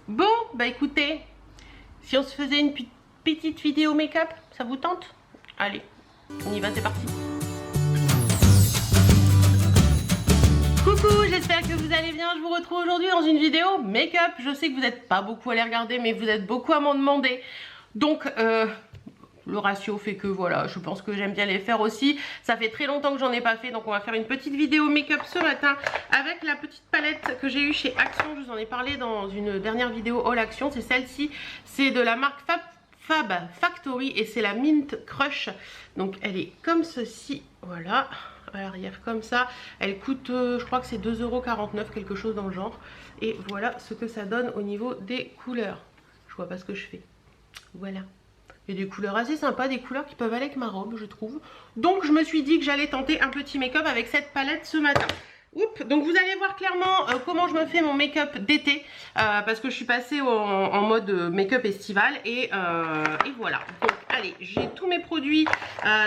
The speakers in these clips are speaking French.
Bon, bah écoutez, si on se faisait une petite vidéo make-up, ça vous tente? Allez, on y va, c'est parti. Coucou, j'espère que vous allez bien. Je vous retrouve aujourd'hui dans une vidéo make-up. Je sais que vous n'êtes pas beaucoup à les regarder, mais vous êtes beaucoup à m'en demander. Donc, le ratio fait que voilà, je pense que j'aime bien les faire aussi. Ça fait très longtemps que j'en ai pas fait, donc on va faire une petite vidéo make-up ce matin avec la petite palette que j'ai eue chez Action. Je vous en ai parlé dans une dernière vidéo All Action, c'est celle-ci. C'est de la marque Fab Factory et c'est la Mint Crush. Donc elle est comme ceci, voilà, à l'arrière comme ça. Elle coûte, je crois que c'est 2,49 €, quelque chose dans le genre. Et voilà ce que ça donne au niveau des couleurs. Je vois pas ce que je fais. Voilà. Il y a des couleurs assez sympas, des couleurs qui peuvent aller avec ma robe, je trouve. Donc je me suis dit que j'allais tenter un petit make-up avec cette palette ce matin. Oups, donc vous allez voir clairement comment je me fais mon make-up d'été, parce que je suis passée en mode make-up estival et voilà. Donc allez, j'ai tous mes produits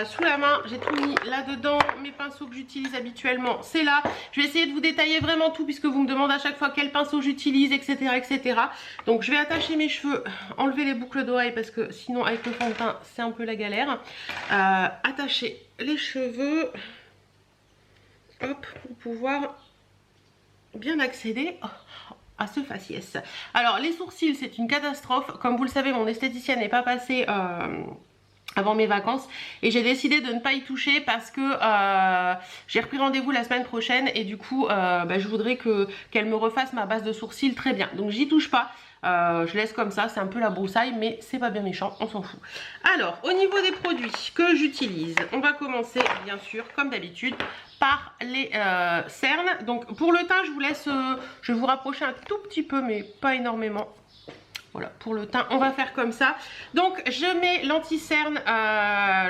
sous la main, j'ai tout mis là-dedans. Mes pinceaux que j'utilise habituellement, c'est là. Je vais essayer de vous détailler vraiment tout puisque vous me demandez à chaque fois quel pinceau j'utilise, etc., etc. Donc je vais attacher mes cheveux, enlever les boucles d'oreilles parce que sinon avec le fond de teint c'est un peu la galère. Attacher les cheveux. Hop, pour pouvoir bien accéder à ce faciès. Alors les sourcils, c'est une catastrophe. Comme vous le savez, mon esthéticienne n'est pas passée avant mes vacances et j'ai décidé de ne pas y toucher parce que j'ai repris rendez-vous la semaine prochaine et du coup je voudrais qu'elle me refasse ma base de sourcils très bien. Donc j'y touche pas. Je laisse comme ça, c'est un peu la broussaille, mais c'est pas bien méchant, on s'en fout. Alors, au niveau des produits que j'utilise, on va commencer, bien sûr, comme d'habitude, par les cernes. Donc, pour le teint, je vais vous rapprocher un tout petit peu, mais pas énormément. Voilà, pour le teint, on va faire comme ça. Donc, je mets l'anti-cerne,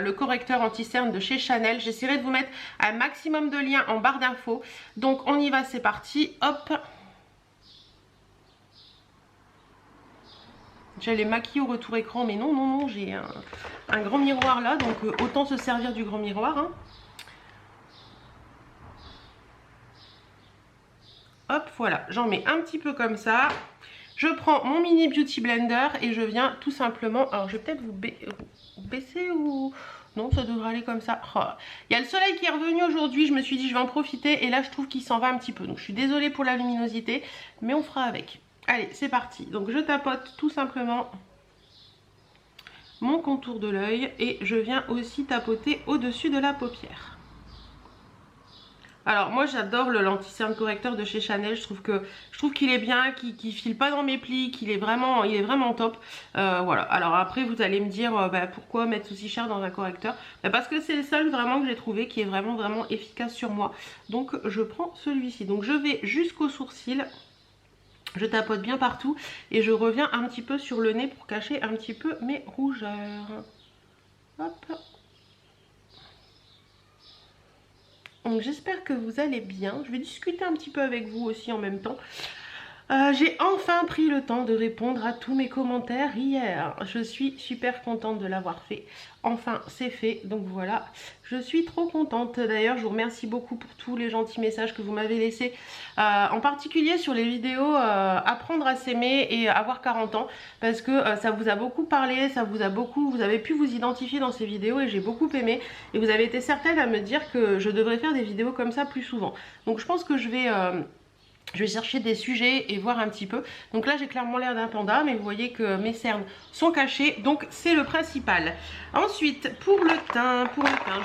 le correcteur anti-cerne de chez Chanel. J'essaierai de vous mettre un maximum de liens en barre d'infos. Donc, on y va, c'est parti. Hop. J'allais maquiller au retour écran, mais non, j'ai un grand miroir là, donc autant se servir du grand miroir. Hein. Hop, voilà, j'en mets un petit peu comme ça. Je prends mon mini beauty blender et je viens tout simplement... Alors, je vais peut-être vous baisser ou... Non, ça devrait aller comme ça. Oh. Il y a le soleil qui est revenu aujourd'hui, je me suis dit je vais en profiter et là je trouve qu'il s'en va un petit peu. Donc je suis désolée pour la luminosité, mais on fera avec. Allez, c'est parti. Donc je tapote tout simplement mon contour de l'œil et je viens aussi tapoter au-dessus de la paupière. Alors moi j'adore le l'anti-cerne correcteur de chez Chanel, je trouve qu'il est bien, qu'il file pas dans mes plis, il est vraiment top. Voilà, alors après vous allez me dire pourquoi mettre aussi cher dans un correcteur, parce que c'est le seul vraiment que j'ai trouvé qui est vraiment efficace sur moi. Donc je prends celui-ci, donc je vais jusqu'au sourcil. Je tapote bien partout et je reviens un petit peu sur le nez pour cacher un petit peu mes rougeurs. Hop. Donc j'espère que vous allez bien. Je vais discuter un petit peu avec vous aussi en même temps. J'ai enfin pris le temps de répondre à tous mes commentaires hier. Je suis super contente de l'avoir fait. Enfin, c'est fait. Donc voilà, je suis trop contente. D'ailleurs, je vous remercie beaucoup pour tous les gentils messages que vous m'avez laissés. En particulier sur les vidéos apprendre à s'aimer et avoir 40 ans. Parce que ça vous a beaucoup parlé, vous avez pu vous identifier dans ces vidéos et j'ai beaucoup aimé. Et vous avez été certaines à me dire que je devrais faire des vidéos comme ça plus souvent. Donc je pense que je vais chercher des sujets et voir un petit peu. Donc là j'ai clairement l'air d'un panda, mais vous voyez que mes cernes sont cachées, donc c'est le principal. Ensuite pour le teint,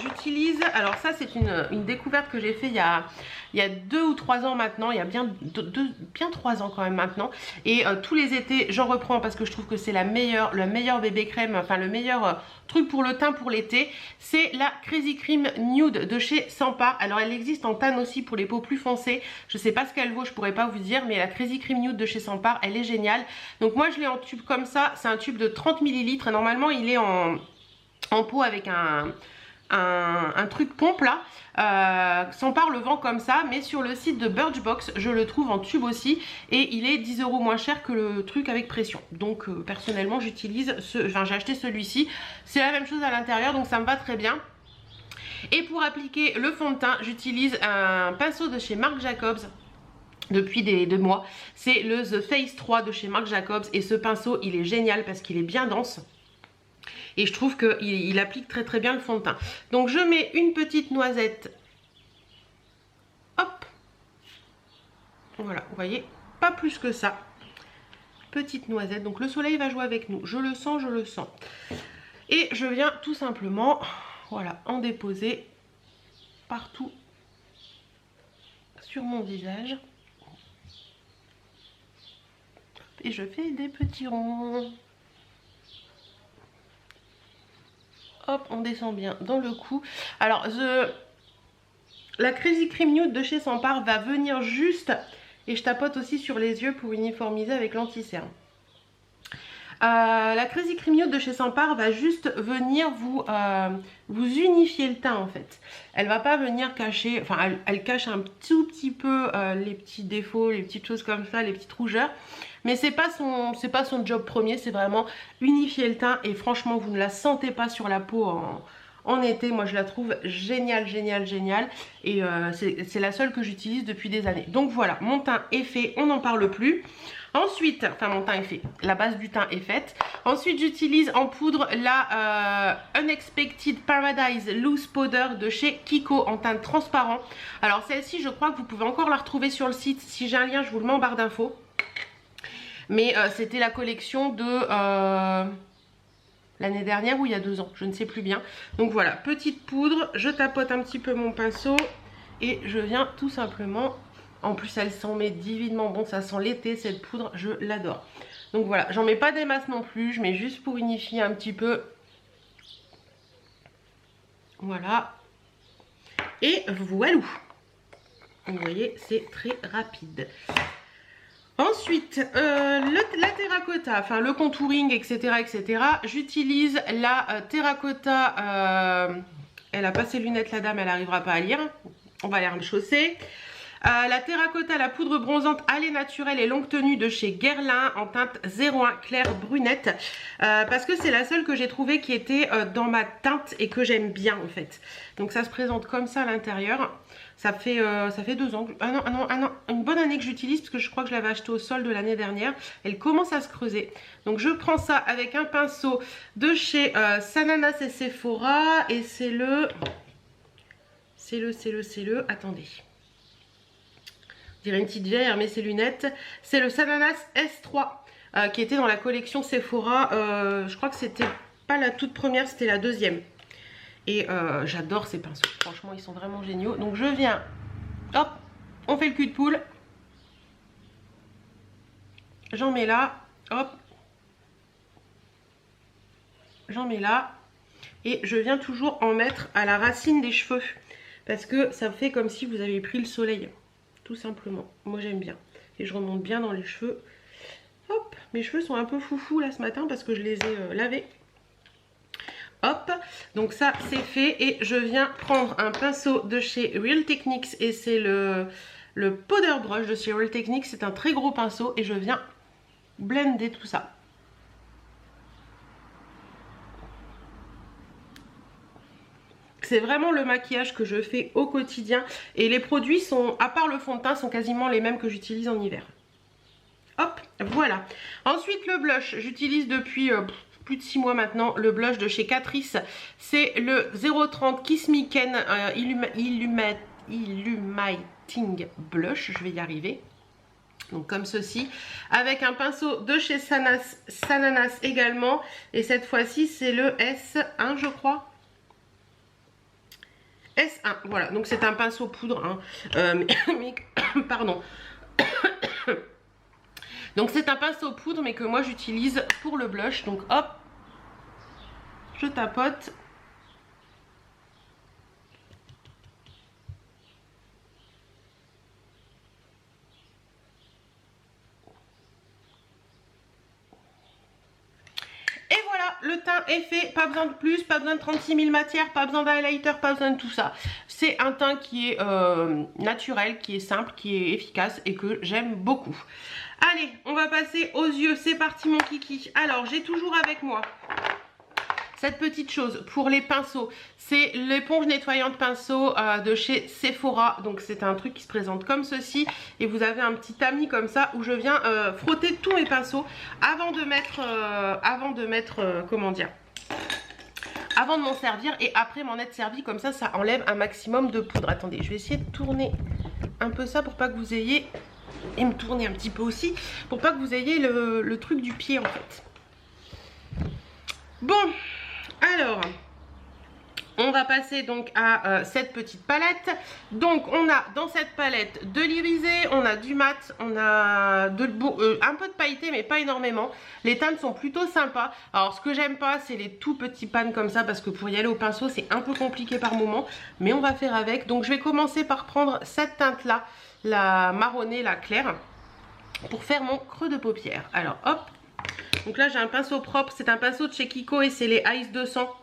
j'utilise, alors ça c'est une découverte que j'ai fait il y a 2 ou 3 ans maintenant, il y a bien 3 ans quand même maintenant. Et tous les étés j'en reprends parce que je trouve que c'est le meilleur bébé crème, enfin le meilleur truc pour le teint pour l'été. C'est la Crazy Cream Nude de chez Sampar. Alors elle existe en tan aussi pour les peaux plus foncées. Je sais pas ce qu'elle vaut, je pourrais pas vous dire, mais la Crazy Cream Nude de chez Sampar, elle est géniale. Donc moi je l'ai en tube comme ça, c'est un tube de 30 ml. Normalement il est en pot avec un truc pompe là. Sampar le vend comme ça, mais sur le site de Birchbox je le trouve en tube aussi et il est 10 € moins cher que le truc avec pression. Donc personnellement j'utilise j'ai acheté celui-ci, c'est la même chose à l'intérieur, donc ça me va très bien. Et pour appliquer le fond de teint, j'utilise un pinceau de chez Marc Jacobs depuis des mois. C'est le The Face 3 de chez Marc Jacobs et ce pinceau il est génial parce qu'il est bien dense. Et je trouve qu'il applique très très bien le fond de teint. Donc je mets une petite noisette. Hop. Voilà, vous voyez, pas plus que ça. Petite noisette. Donc le soleil va jouer avec nous. Je le sens, je le sens. Et je viens tout simplement, voilà, en déposer partout sur mon visage. Et je fais des petits ronds. Hop, on descend bien dans le cou. Alors, la Crazy Cream Nude de chez Sampar va venir juste, et je tapote aussi sur les yeux pour uniformiser avec l'anti-cerne. La Crazy Cream Nude de chez Sampar va juste venir vous unifier le teint en fait. Elle va pas venir cacher, enfin elle cache un tout petit peu les petits défauts, les petites choses comme ça, les petites rougeurs. Mais c'est pas son job premier, c'est vraiment unifier le teint et franchement vous ne la sentez pas sur la peau en été. Moi je la trouve géniale, géniale, géniale et c'est la seule que j'utilise depuis des années. Donc voilà, mon teint est fait, on n'en parle plus. Ensuite, enfin mon teint est fait, la base du teint est faite. Ensuite j'utilise en poudre la Unexpected Paradise Loose Powder de chez Kiko en teint transparent. Alors celle-ci je crois que vous pouvez encore la retrouver sur le site, si j'ai un lien je vous le mets en barre d'infos. Mais c'était la collection de l'année dernière ou il y a 2 ans, je ne sais plus bien. Donc voilà, petite poudre, je tapote un petit peu mon pinceau et je viens tout simplement... En plus elle s'en met divinement bon, ça sent l'été cette poudre, je l'adore. Donc voilà, j'en mets pas des masses non plus, je mets juste pour unifier un petit peu. Voilà. Et voilà. Vous voyez, c'est très rapide. Ensuite, la terracotta, enfin le contouring, etc. etc. J'utilise la terracotta. Elle a pas ses lunettes la dame, elle n'arrivera pas à lire. On va aller rechausser. La terracotta, la poudre bronzante à lait naturel et longue tenue de chez Guerlain en teinte 01 claire brunette parce que c'est la seule que j'ai trouvée qui était dans ma teinte et que j'aime bien en fait. Donc ça se présente comme ça à l'intérieur. Ça fait 2 ans, une bonne année que j'utilise parce que je crois que je l'avais acheté au solde de l'année dernière. Elle commence à se creuser. Donc je prends ça avec un pinceau de chez Sananas et Sephora et c'est le... Attendez. Je dirais une petite vieille, elle remet ses lunettes. C'est le Sananas S3 qui était dans la collection Sephora. Je crois que c'était pas la toute première, c'était la deuxième. Et j'adore ces pinceaux. Franchement, ils sont vraiment géniaux. Donc je viens, hop, on fait le cul de poule. J'en mets là, hop. J'en mets là. Et je viens toujours en mettre à la racine des cheveux. Parce que ça fait comme si vous avez pris le soleil. Tout simplement, moi j'aime bien et je remonte bien dans les cheveux. Hop, mes cheveux sont un peu foufou là ce matin parce que je les ai lavés. Hop, donc ça c'est fait et je viens prendre un pinceau de chez Real Techniques et c'est le powder brush de chez Real Techniques. C'est un très gros pinceau et je viens blender tout ça. C'est vraiment le maquillage que je fais au quotidien. Et les produits sont, à part le fond de teint, sont quasiment les mêmes que j'utilise en hiver. Hop, voilà. Ensuite, le blush. J'utilise depuis plus de 6 mois maintenant le blush de chez Catrice. C'est le 030 Kiss Me Ken Illuminating Blush. Je vais y arriver. Donc comme ceci. Avec un pinceau de chez Sananas également. Et cette fois-ci, c'est le S1, je crois. S1, voilà, donc c'est un pinceau poudre, hein. Pardon. Donc c'est un pinceau poudre, mais que moi j'utilise pour le blush. Donc hop, je tapote. Et voilà, le teint est fait, pas besoin de plus, pas besoin de 36 000 matières, pas besoin d'highlighter, pas besoin de tout ça. C'est un teint qui est naturel, qui est simple, qui est efficace et que j'aime beaucoup. Allez, on va passer aux yeux, c'est parti mon kiki. Alors, j'ai toujours avec moi cette petite chose pour les pinceaux, c'est l'éponge nettoyante pinceau de chez Sephora. Donc c'est un truc qui se présente comme ceci. Et vous avez un petit tamis comme ça où je viens frotter tous mes pinceaux avant de mettre, comment dire, avant de m'en servir et après m'en être servi. Comme ça, ça enlève un maximum de poudre. Attendez, je vais essayer de tourner un peu ça pour pas que vous ayez... Et me tourner un petit peu aussi pour pas que vous ayez le truc du pied en fait. Bon, alors... On va passer donc à cette petite palette. Donc on a dans cette palette de l'irisé, on a du mat, on a un peu de pailleté mais pas énormément. Les teintes sont plutôt sympas. Alors ce que j'aime pas c'est les tout petits pans comme ça parce que pour y aller au pinceau c'est un peu compliqué par moment. Mais on va faire avec. Donc je vais commencer par prendre cette teinte là, la marronnée, la claire, pour faire mon creux de paupière. Alors hop, donc là j'ai un pinceau propre, c'est un pinceau de chez Kiko et c'est les Ice 200.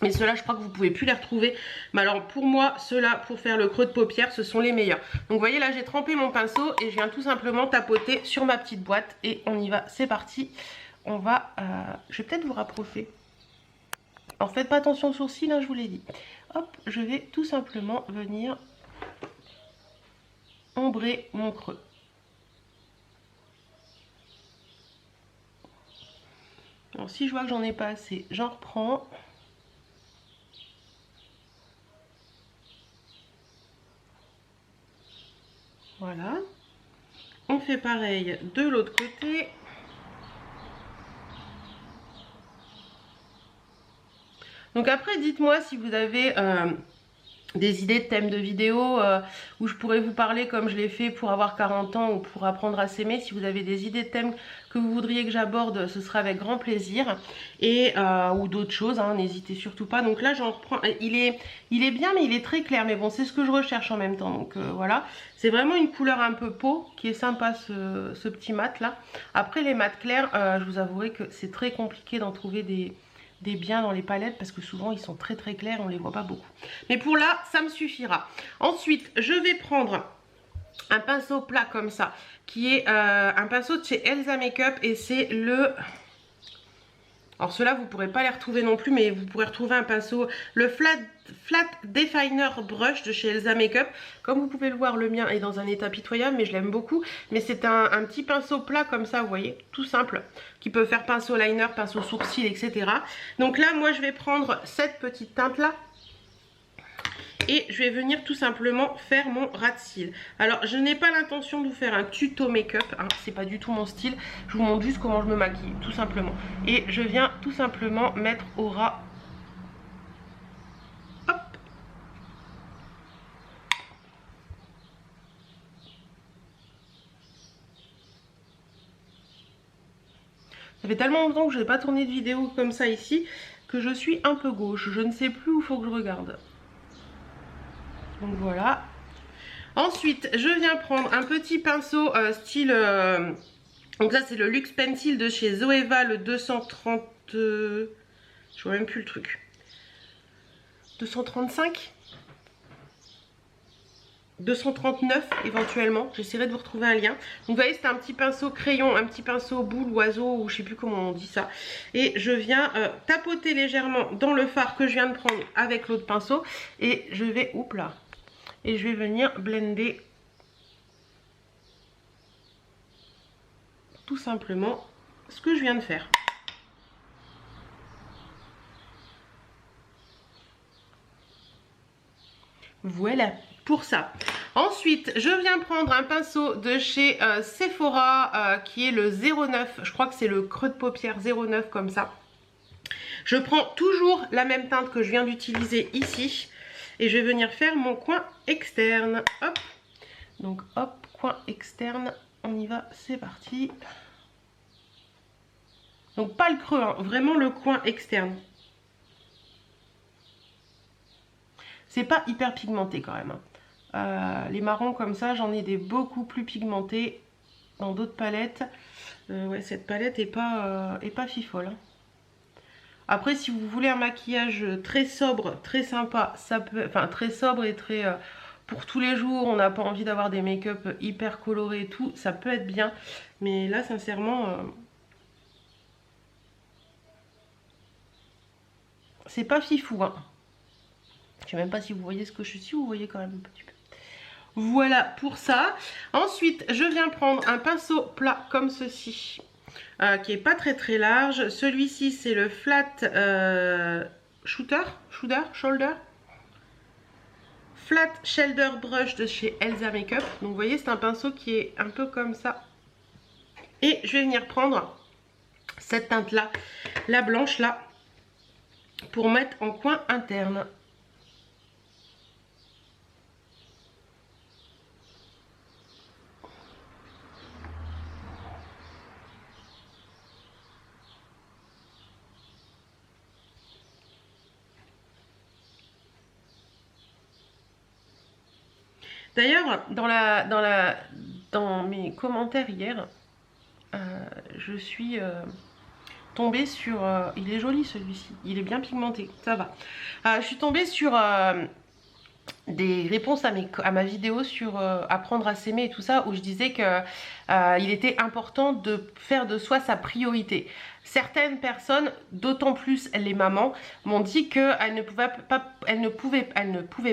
Mais ceux-là, je crois que vous ne pouvez plus les retrouver. Mais alors, pour moi, ceux-là, pour faire le creux de paupière, ce sont les meilleurs. Donc, vous voyez, là, j'ai trempé mon pinceau et je viens tout simplement tapoter sur ma petite boîte. Et on y va, c'est parti. On va... je vais peut-être vous rapprocher. Alors, faites pas attention aux sourcils, hein, je vous l'ai dit. Hop, je vais tout simplement venir ombrer mon creux. Alors, si je vois que j'en ai pas assez, j'en reprends. Voilà, on fait pareil de l'autre côté. Donc après, dites-moi si vous avez des idées de thèmes de vidéos où je pourrais vous parler comme je l'ai fait pour avoir 40 ans ou pour apprendre à s'aimer. Si vous avez des idées de thèmes que vous voudriez que j'aborde, ce sera avec grand plaisir. Et ou d'autres choses, hein, n'hésitez surtout pas. Donc là j'en reprends, il est bien mais il est très clair. Mais bon, c'est ce que je recherche en même temps. Donc voilà, c'est vraiment une couleur un peu peau qui est sympa ce petit mat là. Après les mats clairs, je vous avouerai que c'est très compliqué d'en trouver des biens dans les palettes parce que souvent ils sont très très clairs, on les voit pas beaucoup. Mais pour là, ça me suffira. Ensuite, je vais prendre un pinceau plat comme ça, qui est un pinceau de chez Elsa Makeup et c'est le... Alors ceux-là, vous ne pourrez pas les retrouver non plus, mais vous pourrez retrouver un pinceau, le Flat Definer Brush de chez Elsa Makeup. Comme vous pouvez le voir, le mien est dans un état pitoyable, mais je l'aime beaucoup. Mais c'est un petit pinceau plat comme ça, vous voyez, tout simple, qui peut faire pinceau liner, pinceau sourcil, etc. Donc là, moi, je vais prendre cette petite teinte-là. Et je vais venir tout simplement faire mon ras de cils. Alors je n'ai pas l'intention de vous faire un tuto make-up, hein, c'est pas du tout mon style. Je vous montre juste comment je me maquille, tout simplement. Et je viens tout simplement mettre au ras. Hop. Ça fait tellement longtemps que je n'ai pas tourné de vidéo comme ça ici que je suis un peu gauche. Je ne sais plus où il faut que je regarde. Donc voilà. Ensuite, je viens prendre un petit pinceau style... donc ça, c'est le Luxe Pencil de chez Zoeva, le 230... je vois même plus le truc. 235 239 éventuellement, j'essaierai de vous retrouver un lien. Donc vous voyez, c'est un petit pinceau crayon, un petit pinceau boule, oiseau, ou je sais plus comment on dit ça. Et je viens tapoter légèrement dans le fard que je viens de prendre avec l'autre pinceau. Et je vais, oups là, et je vais venir blender tout simplement ce que je viens de faire. Voilà pour ça. Ensuite, je viens prendre un pinceau de chez Sephora qui est le 09. Je crois que c'est le creux de paupière 09 comme ça. Je prends toujours la même teinte que je viens d'utiliser ici. Et je vais venir faire mon coin externe. Hop. Donc hop, coin externe. On y va, c'est parti. Donc pas le creux, hein, vraiment le coin externe. C'est pas hyper pigmenté quand même. Les marrons comme ça, j'en ai des beaucoup plus pigmentés dans d'autres palettes. Ouais, cette palette est pas fifole. Hein. Après, si vous voulez un maquillage très sobre, très sympa, ça peut, enfin très sobre et très pour tous les jours, on n'a pas envie d'avoir des make-up hyper colorés et tout, ça peut être bien. Mais là, sincèrement, C'est pas fifou, hein. Je sais même pas si vous voyez ce que je suis, vous voyez quand même un petit peu. Voilà pour ça. Ensuite, je viens prendre un pinceau plat comme ceci, qui est pas très très large. Celui-ci, c'est le Flat Shoulder Flat Shoulder Brush de chez Elsa Makeup. Donc vous voyez, c'est un pinceau qui est un peu comme ça. Et je vais venir prendre cette teinte là, la blanche là, pour mettre en coin interne. D'ailleurs, dans mes commentaires hier, je suis tombée sur... il est joli celui-ci, il est bien pigmenté, ça va. Je suis tombée sur des réponses à ma vidéo sur apprendre à s'aimer et tout ça, où je disais que il était important de faire de soi sa priorité. Certaines personnes, d'autant plus les mamans, m'ont dit qu'elles ne pouvaient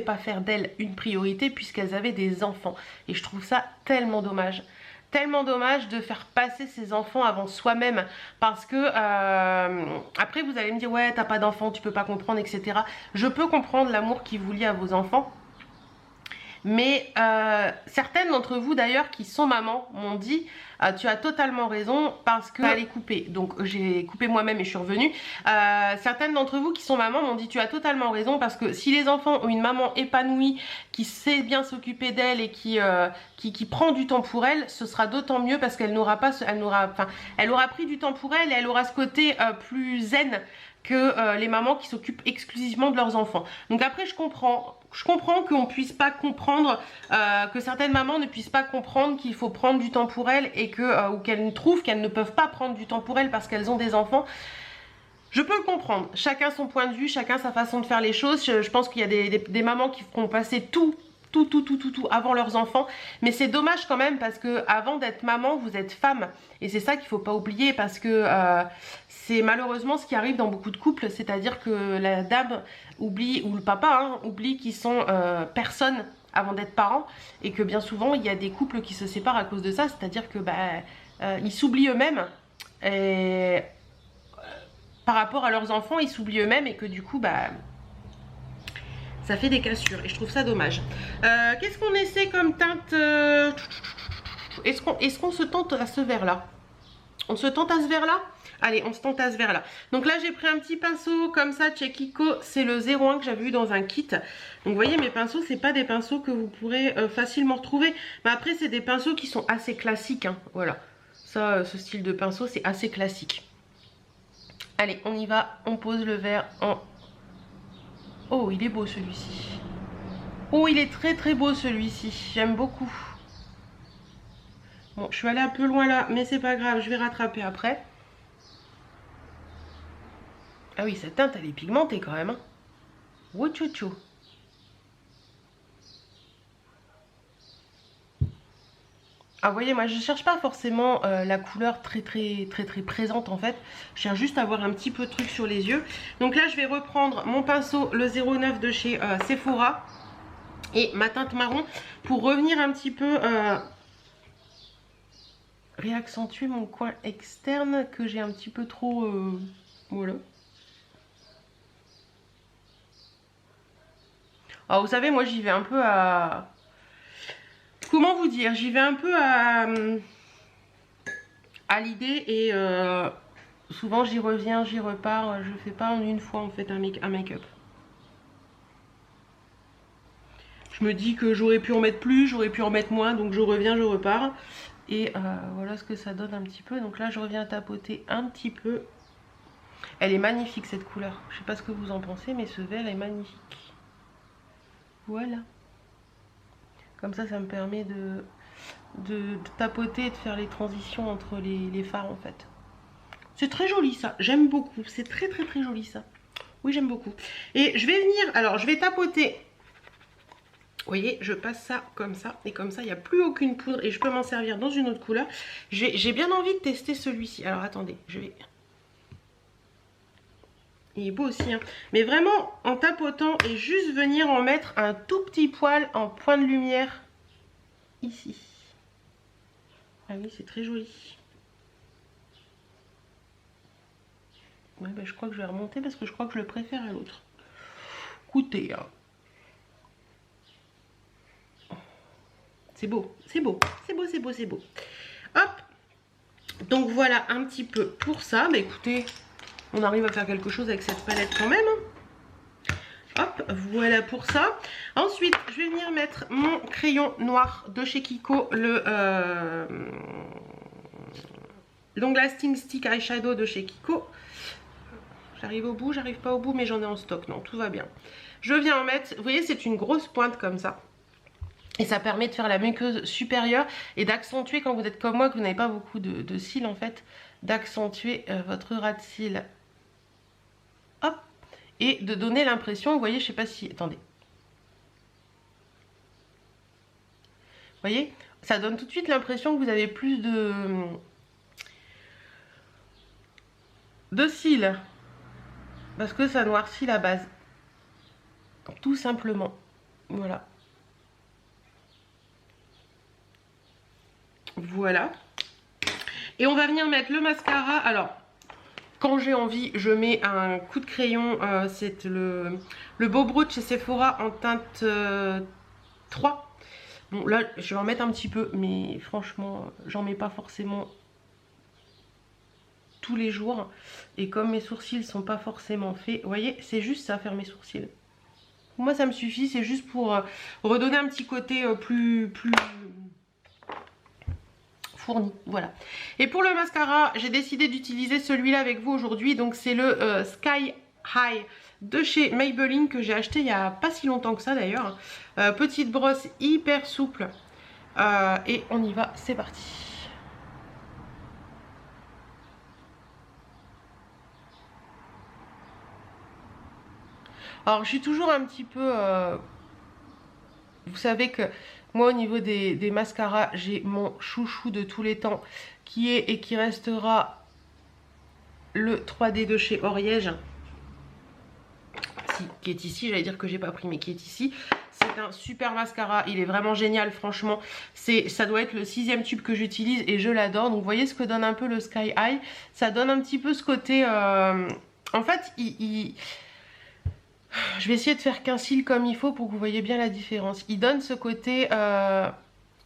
pas faire d'elles une priorité puisqu'elles avaient des enfants. Et je trouve ça tellement dommage. Tellement dommage de faire passer ses enfants avant soi-même, parce que après vous allez me dire ouais, t'as pas d'enfants, tu peux pas comprendre, etc. Je peux comprendre l'amour qui vous lie à vos enfants, mais certaines d'entre vous d'ailleurs qui sont mamans m'ont dit tu as totalement raison, parce que elle est coupée, donc j'ai coupé moi-même et je suis revenue. Certaines d'entre vous qui sont mamans m'ont dit tu as totalement raison, parce que si les enfants ont une maman épanouie qui sait bien s'occuper d'elle et qui prend du temps pour elle, ce sera d'autant mieux, parce qu'elle n'aura pas, elle aura pris du temps pour elle, et elle aura ce côté plus zen que les mamans qui s'occupent exclusivement de leurs enfants. Donc après je comprends qu'on puisse pas comprendre, que certaines mamans ne puissent pas comprendre qu'il faut prendre du temps pour elles, et ou qu'elles trouvent qu'elles ne peuvent pas prendre du temps pour elles parce qu'elles ont des enfants. Je peux le comprendre, chacun son point de vue, chacun sa façon de faire les choses. Je pense qu'il y a des mamans qui feront passer tout avant leurs enfants, mais c'est dommage quand même, parce que avant d'être maman vous êtes femme, et c'est ça qu'il faut pas oublier, parce que c'est malheureusement ce qui arrive dans beaucoup de couples, c'est-à-dire que la dame oublie, ou le papa oublie qu'ils sont personne avant d'être parents, et que bien souvent il y a des couples qui se séparent à cause de ça, c'est-à-dire que ils s'oublient eux-mêmes, et par rapport à leurs enfants ils s'oublient eux-mêmes, et que du coup ça fait des cassures, et je trouve ça dommage. Qu'est-ce qu'on essaie comme teinte? Est-ce qu'on se tente à ce vert là? On se tente à ce vert là? Allez, on se tente à ce vert là. Donc là j'ai pris un petit pinceau comme ça, chez Kiko, c'est le 01 que j'avais eu dans un kit. Donc vous voyez, mes pinceaux, c'est pas des pinceaux que vous pourrez facilement retrouver, mais après c'est des pinceaux qui sont assez classiques, hein. Voilà, ça, ce style de pinceau c'est assez classique. Allez, on y va, on pose le vert en... Oh, il est beau celui-ci. Oh, il est très très beau celui-ci, j'aime beaucoup. Bon, je suis allée un peu loin là, mais c'est pas grave, je vais rattraper après. Ah oui, cette teinte, elle est pigmentée quand même, hein. Wouchouchou. Ah, vous voyez, moi je cherche pas forcément la couleur très présente en fait. Je cherche juste à avoir un petit peu de truc sur les yeux. Donc là, je vais reprendre mon pinceau, le 09 de chez Sephora, et ma teinte marron, pour revenir un petit peu réaccentuer mon coin externe que j'ai un petit peu trop... voilà. Alors vous savez, moi j'y vais un peu à... Comment vous dire? J'y vais un peu à l'idée, et souvent j'y reviens, j'y repars. Je fais pas en une fois en fait un make-up. Je me dis que j'aurais pu en mettre plus, j'aurais pu en mettre moins, donc je reviens, je repars. Et voilà ce que ça donne un petit peu. Donc là je reviens tapoter un petit peu. Elle est magnifique cette couleur. Je sais pas ce que vous en pensez, mais ce vert est magnifique. Voilà. Comme ça me permet de tapoter et de faire les transitions entre les fards en fait. C'est très joli ça, j'aime beaucoup. C'est très joli ça. Oui, j'aime beaucoup. Et je vais venir, alors je vais tapoter. Vous voyez, je passe ça, et comme ça il n'y a plus aucune poudre, et je peux m'en servir dans une autre couleur. J'ai bien envie de tester celui-ci. Alors attendez, je vais... Il est beau aussi, hein. Mais vraiment, en tapotant et juste venir en mettre un tout petit poil en point de lumière ici. Ah oui, c'est très joli. Ouais, bah, je crois que je vais remonter parce que je crois que je le préfère à l'autre. Écoutez, hein. C'est beau, c'est beau, c'est beau, c'est beau, c'est beau. Hop. Donc voilà un petit peu pour ça. Bah écoutez, on arrive à faire quelque chose avec cette palette quand même. Hop, voilà pour ça. Ensuite, je vais venir mettre mon crayon noir de chez Kiko, le Long Lasting Stick Eyeshadow de chez Kiko. J'arrive au bout, j'arrive pas au bout, mais j'en ai en stock. Non, tout va bien. Je viens en mettre, vous voyez, c'est une grosse pointe comme ça. Et ça permet de faire la muqueuse supérieure et d'accentuer, quand vous êtes comme moi, que vous n'avez pas beaucoup de cils en fait, d'accentuer votre ras de cils. Hop. Et de donner l'impression, vous voyez, je sais pas si... Attendez. Vous voyez, ça donne tout de suite l'impression que vous avez plus de cils. Parce que ça noircit la base. Tout simplement. Voilà. Voilà. Et on va venir mettre le mascara. Alors, quand j'ai envie, je mets un coup de crayon. C'est le Beau Brut chez Sephora en teinte 3. Bon, là, je vais en mettre un petit peu. Mais franchement, j'en mets pas forcément tous les jours. Et comme mes sourcils sont pas forcément faits, vous voyez, c'est juste ça, faire mes sourcils. Moi, ça me suffit. C'est juste pour redonner un petit côté plus fourni, voilà. Et pour le mascara, j'ai décidé d'utiliser celui-là avec vous aujourd'hui. Donc c'est le Sky High de chez Maybelline que j'ai acheté il n'y a pas si longtemps que ça d'ailleurs. Petite brosse hyper souple. Et on y va, c'est parti. Alors je suis toujours un petit peu... vous savez que moi au niveau des mascaras, j'ai mon chouchou de tous les temps qui est et qui restera le 3D de chez Oriège. Qui est ici, j'allais dire que j'ai pas pris mais qui est ici. C'est un super mascara, il est vraiment génial franchement. Ça doit être le 6e tube que j'utilise et je l'adore. Donc vous voyez ce que donne un peu le Sky High. Ça donne un petit peu ce côté... En fait, je vais essayer de faire qu'un cil comme il faut pour que vous voyez bien la différence. Il donne ce côté...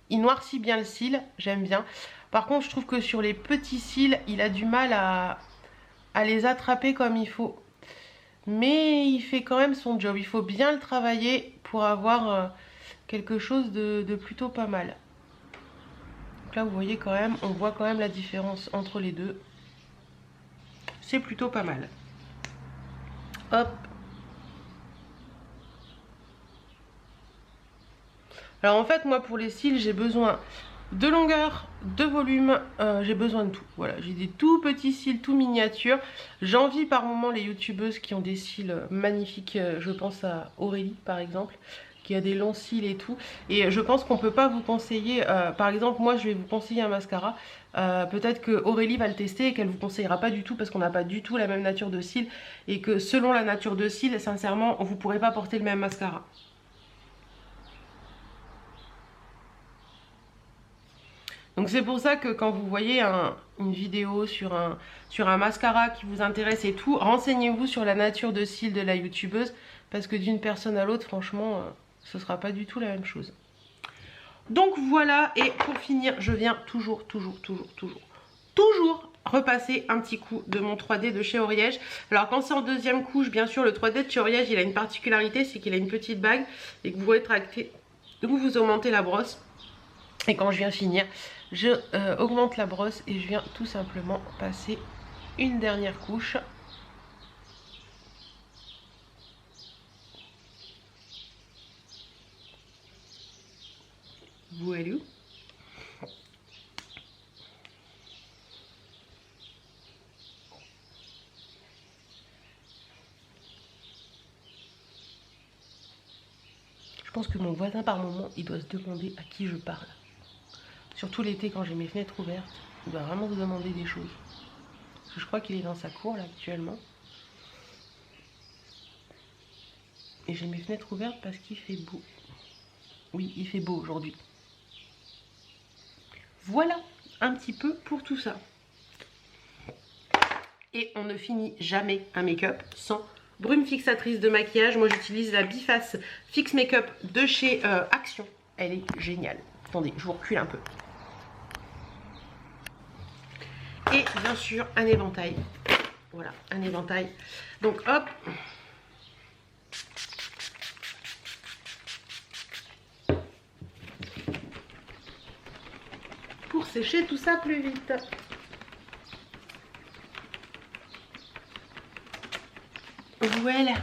Il noircit bien le cil, j'aime bien. Par contre, je trouve que sur les petits cils, il a du mal à les attraper comme il faut. Mais il fait quand même son job. Il faut bien le travailler pour avoir quelque chose de plutôt pas mal. Donc là, vous voyez quand même, on voit quand même la différence entre les deux. C'est plutôt pas mal. Hop. Alors en fait, moi pour les cils, j'ai besoin de longueur, de volume, j'ai besoin de tout. Voilà, j'ai des tout petits cils, tout miniatures. J'envie par moments les youtubeuses qui ont des cils magnifiques. Je pense à Aurélie par exemple, qui a des longs cils et tout. Et je pense qu'on peut pas vous conseiller, par exemple moi je vais vous conseiller un mascara. Peut-être que Aurélie va le tester et qu'elle vous conseillera pas du tout parce qu'on n'a pas du tout la même nature de cils. Et que selon la nature de cils, sincèrement, vous pourrez pas porter le même mascara. Donc c'est pour ça que quand vous voyez une vidéo sur un mascara qui vous intéresse et tout, renseignez-vous sur la nature de cils de la youtubeuse, parce que d'une personne à l'autre, franchement, ce sera pas du tout la même chose. Donc voilà, et pour finir, je viens toujours repasser un petit coup de mon 3D de chez Oriège. Alors quand c'est en deuxième couche, bien sûr, le 3D de chez Oriège, il a une particularité, c'est qu'il a une petite bague et que vous rétractez, vous augmentez la brosse. Et quand je viens finir, je augmente la brosse et je viens tout simplement passer une dernière couche. Voilà. Je pense que mon voisin par moment, il doit se demander à qui je parle. Surtout l'été quand j'ai mes fenêtres ouvertes, il doit vraiment se demander des choses. Parce que je crois qu'il est dans sa cour là actuellement. Et j'ai mes fenêtres ouvertes parce qu'il fait beau. Oui, il fait beau aujourd'hui. Voilà un petit peu pour tout ça. Et on ne finit jamais un make-up sans brume fixatrice de maquillage. Moi j'utilise la Biface Fix Makeup de chez Action. Elle est géniale. Attendez, je vous recule un peu. Et bien sûr un éventail. Voilà, un éventail. Donc hop. Pour sécher tout ça plus vite. Voilà,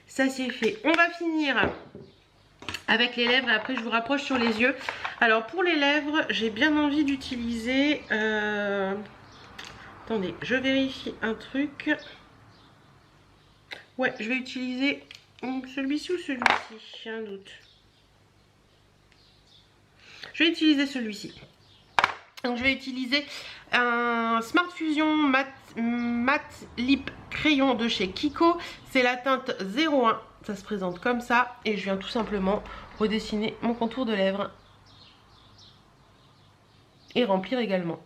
ça c'est fait. On va finir avec les lèvres et après je vous rapproche sur les yeux. Alors pour les lèvres, j'ai bien envie d'utiliser... Attendez, je vérifie un truc. Ouais, je vais utiliser celui-ci ou celui-ci, j'ai un doute. Je vais utiliser celui-ci. Donc je vais utiliser un Smart Fusion Matte Lip Crayon de chez Kiko. C'est la teinte 01. Ça se présente comme ça. Et je viens tout simplement redessiner mon contour de lèvres. Et remplir également.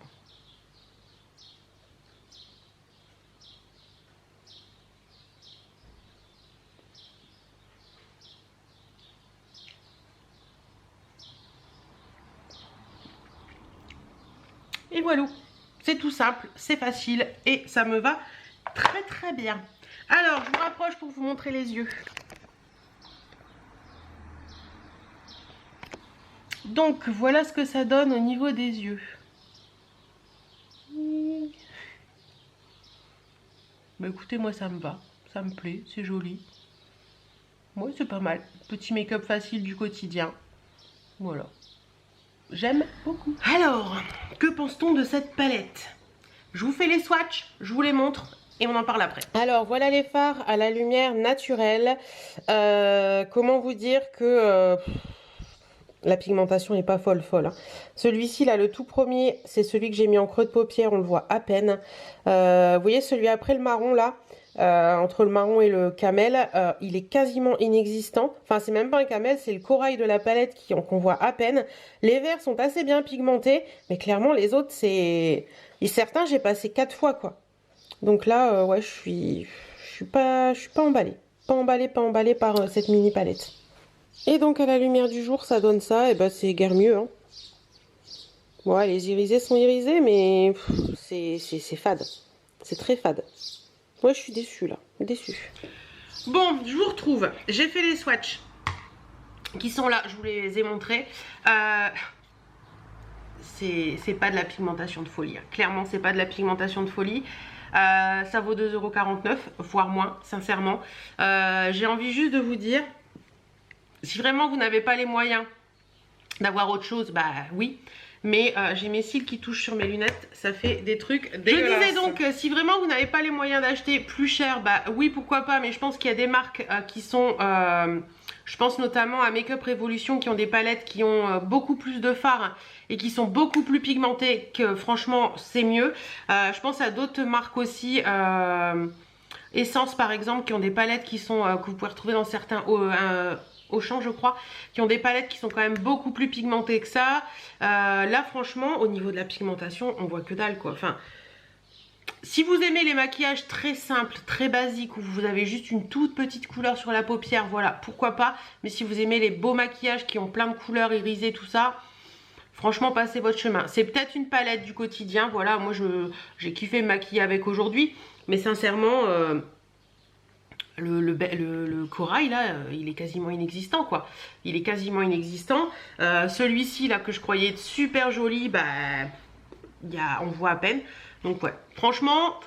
Et voilà, c'est tout simple, c'est facile et ça me va très très bien. Alors, je vous rapproche pour vous montrer les yeux. Donc, voilà ce que ça donne au niveau des yeux. Bah écoutez, moi ça me va, ça me plaît, c'est joli. Moi c'est pas mal, petit make-up facile du quotidien. Voilà. J'aime beaucoup. Alors, que pense-t-on de cette palette? Je vous fais les swatchs, je vous les montre et on en parle après. Alors, voilà les fards à la lumière naturelle. Comment vous dire que la pigmentation n'est pas folle. Hein. Celui-ci, là, le tout premier, c'est celui que j'ai mis en creux de paupière, on le voit à peine. Vous voyez, celui après le marron, là, entre le marron et le camel, il est quasiment inexistant. Enfin, c'est même pas un camel, c'est le corail de la palette qu'on voit à peine. Les verts sont assez bien pigmentés, mais clairement, les autres, c'est... Certains, j'ai passé 4 fois, quoi. Donc là, ouais, je suis pas emballée. Pas emballée par cette mini palette. Et donc, à la lumière du jour, ça donne ça, et ben c'est guère mieux, hein. Ouais, les irisés sont irisés, mais c'est fade. C'est très fade. Moi, je suis déçue, là. Déçue. Bon, je vous retrouve. J'ai fait les swatchs qui sont là. Je vous les ai montrés. C'est pas de la pigmentation de folie. Hein. Clairement, c'est pas de la pigmentation de folie. Ça vaut 2,49 €, voire moins, sincèrement. J'ai envie juste de vous dire, si vraiment vous n'avez pas les moyens d'avoir autre chose, bah oui. Mais j'ai mes cils qui touchent sur mes lunettes, ça fait des trucs dégueulasses. Je disais donc, si vraiment vous n'avez pas les moyens d'acheter plus cher, bah oui, pourquoi pas. Mais je pense qu'il y a des marques qui sont... je pense notamment à Make Up Revolution qui ont des palettes qui ont beaucoup plus de fards et qui sont beaucoup plus pigmentées, que franchement c'est mieux. Je pense à d'autres marques aussi, Essence par exemple, qui ont des palettes qui sont que vous pouvez retrouver dans certains Auchan je crois, qui ont des palettes qui sont quand même beaucoup plus pigmentées que ça. Là franchement au niveau de la pigmentation on voit que dalle quoi. Enfin, si vous aimez les maquillages très simples, très basiques, où vous avez juste une toute petite couleur sur la paupière, voilà, pourquoi pas. Mais si vous aimez les beaux maquillages qui ont plein de couleurs irisées, tout ça, franchement, passez votre chemin. C'est peut-être une palette du quotidien, voilà, moi j'ai kiffé me maquiller avec aujourd'hui. Mais sincèrement, le corail, là, il est quasiment inexistant, quoi. Il est quasiment inexistant. Celui-ci, là, que je croyais être super joli, bah, on voit à peine. Donc ouais, franchement,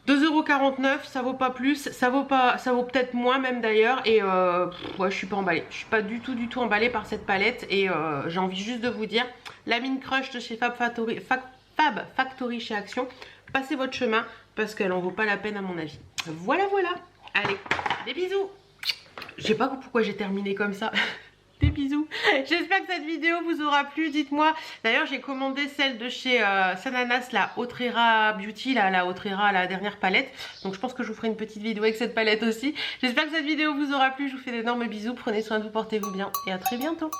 2,49 €, ça vaut pas plus, ça vaut peut-être moins même d'ailleurs. Et ouais, je suis pas emballée, je suis pas du tout emballée par cette palette. Et j'ai envie juste de vous dire, la Mine Crush de chez Fab Factory chez Action, passez votre chemin parce qu'elle en vaut pas la peine à mon avis. Voilà, allez, des bisous. Je sais pas pourquoi j'ai terminé comme ça. Des bisous. J'espère que cette vidéo vous aura plu. Dites-moi. D'ailleurs, j'ai commandé celle de chez Sananas, la Autrera Beauty, la Autrera, la dernière palette. Donc je pense que je vous ferai une petite vidéo avec cette palette aussi. J'espère que cette vidéo vous aura plu. Je vous fais d'énormes bisous. Prenez soin de vous, portez-vous bien et à très bientôt.